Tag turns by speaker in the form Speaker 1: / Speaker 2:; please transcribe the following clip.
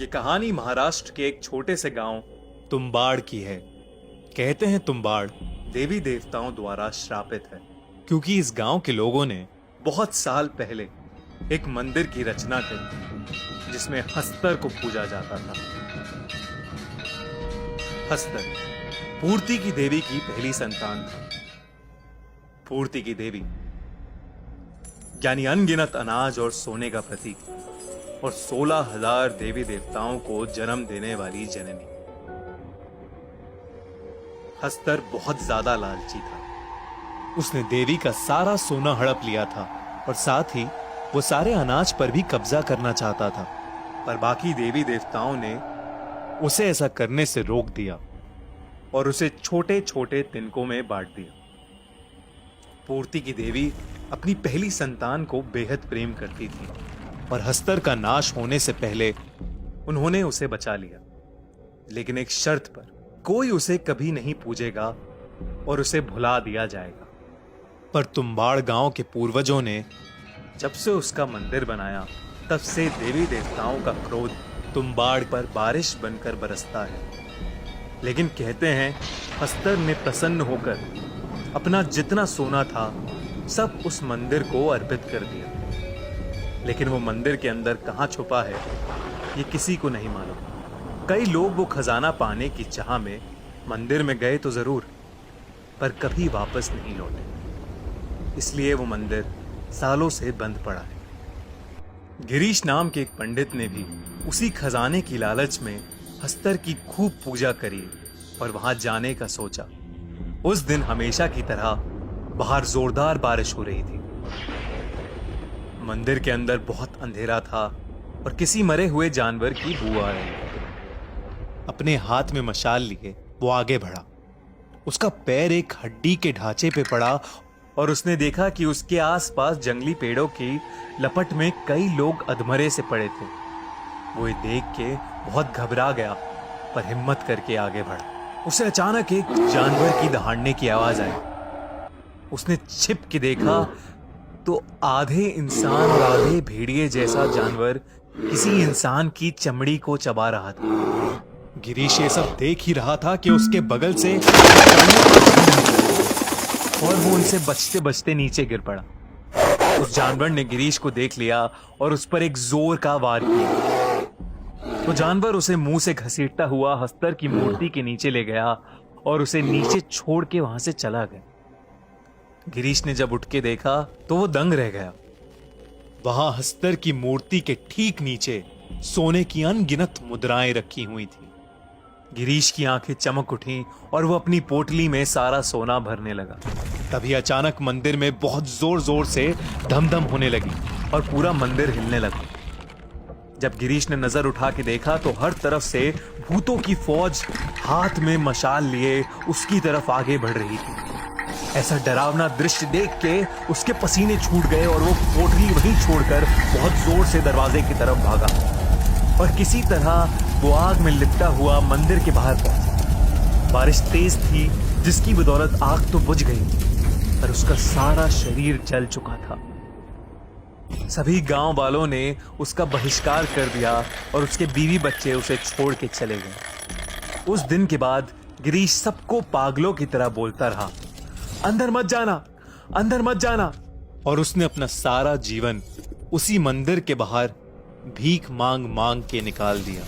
Speaker 1: ये कहानी महाराष्ट्र के एक छोटे से गांव तुम्बाड़ की है। कहते हैं तुम्बाड़ देवी देवताओं द्वारा श्रापित है, क्योंकि इस गांव के लोगों ने बहुत साल पहले एक मंदिर की रचना करी जिसमें हस्तर को पूजा जाता था। हस्तर पूर्ति की देवी की पहली संतान था। पूर्ति की देवी यानी अनगिनत अनाज और सोने का प्रतीक और 16,000 देवी देवताओं को जन्म देने वाली जननी। हस्तर बहुत ज्यादा लालची था। उसने देवी का सारा सोना हड़प लिया था और साथ ही वो सारे अनाज पर भी कब्जा करना चाहता था, पर बाकी देवी देवताओं ने उसे ऐसा करने से रोक दिया और उसे छोटे छोटे तिनकों में बांट दिया। पूर्ति की देवी अपनी पहली संतान को बेहद प्रेम करती थी और हस्तर का नाश होने से पहले उन्होंने उसे बचा लिया, लेकिन एक शर्त पर, कोई उसे कभी नहीं पूजेगा और उसे भुला दिया जाएगा। पर तुम्बाड़ गांव के पूर्वजों ने जब से उसका मंदिर बनाया, तब से देवी देवताओं का क्रोध तुम्बाड़ पर बारिश बनकर बरसता है। लेकिन कहते हैं हस्तर ने प्रसन्न होकर अपना जितना सोना था सब उस मंदिर को अर्पित कर दिया। लेकिन वो मंदिर के अंदर कहां छुपा है ये किसी को नहीं मालूम। कई लोग वो खजाना पाने की चाह में मंदिर में गए तो जरूर, पर कभी वापस नहीं लौटे। इसलिए वो मंदिर सालों से बंद पड़ा है। गिरीश नाम के एक पंडित ने भी उसी खजाने की लालच में हस्तर की खूब पूजा करी और वहां जाने का सोचा। उस दिन हमेशा की तरह बाहर जोरदार बारिश हो रही थी। मंदिर के अंदर बहुत अंधेरा था और किसी मरे हुए जानवर की बू आ रही थी। अपने हाथ में मशाल लिए वो आगे बढ़ा। उसका पैर एक हड्डी के ढांचे पे पड़ा और उसने देखा कि उसके आसपास जंगली पेड़ों की लपट में कई लोग अधमरे से पड़े थे। वो ये देख के बहुत घबरा गया, पर हिम्मत करके आगे बढ़ा। उसे अचानक एक जानवर की दहाड़ने की आवाज आई। उसने छिप के देखा तो आधे इंसान और आधे भेड़िए जैसा जानवर किसी इंसान की चमड़ी को चबा रहा था। गिरीश ये सब देख ही रहा था कि उसके बगल से और वो उनसे बचते बचते नीचे गिर पड़ा। उस जानवर ने गिरीश को देख लिया और उस पर एक जोर का वार किया। तो जानवर उसे मुंह से घसीटता हुआ हस्तर की मूर्ति के नीचे ले गया और उसे नीचे छोड़ के वहां से चला गया। गिरीश ने जब उठ के देखा तो वो दंग रह गया। वहां हस्तर की मूर्ति के ठीक नीचे सोने की अनगिनत मुद्राएं रखी हुई थी। गिरीश की आंखें चमक उठी और वो अपनी पोटली में सारा सोना भरने लगा। तभी अचानक मंदिर में बहुत जोर जोर से धमधम होने लगी और पूरा मंदिर हिलने लगा। जब गिरीश ने नजर उठा के देखा तो हर तरफ से भूतों की फौज हाथ में मशाल लिए उसकी तरफ आगे बढ़ रही थी। ऐसा डरावना दृश्य देख के उसके पसीने छूट गए और वो पोटली वहीं छोड़कर बहुत जोर से दरवाजे की तरफ भागा और किसी तरह वो आग में लिपटा हुआ मंदिर के बाहर पहुंचा। बारिश तेज थी जिसकी बदौलत आग तो बुझ गई, पर उसका सारा शरीर जल चुका था। सभी गांव वालों ने उसका बहिष्कार कर दिया और उसके बीवी बच्चे उसे छोड़ के चले गए। उस दिन के बाद गिरीश सबको पागलों की तरह बोलता रहा, अंदर मत जाना, अंदर मत जाना। और उसने अपना सारा जीवन उसी मंदिर के बाहर भीख मांग मांग के निकाल दिया।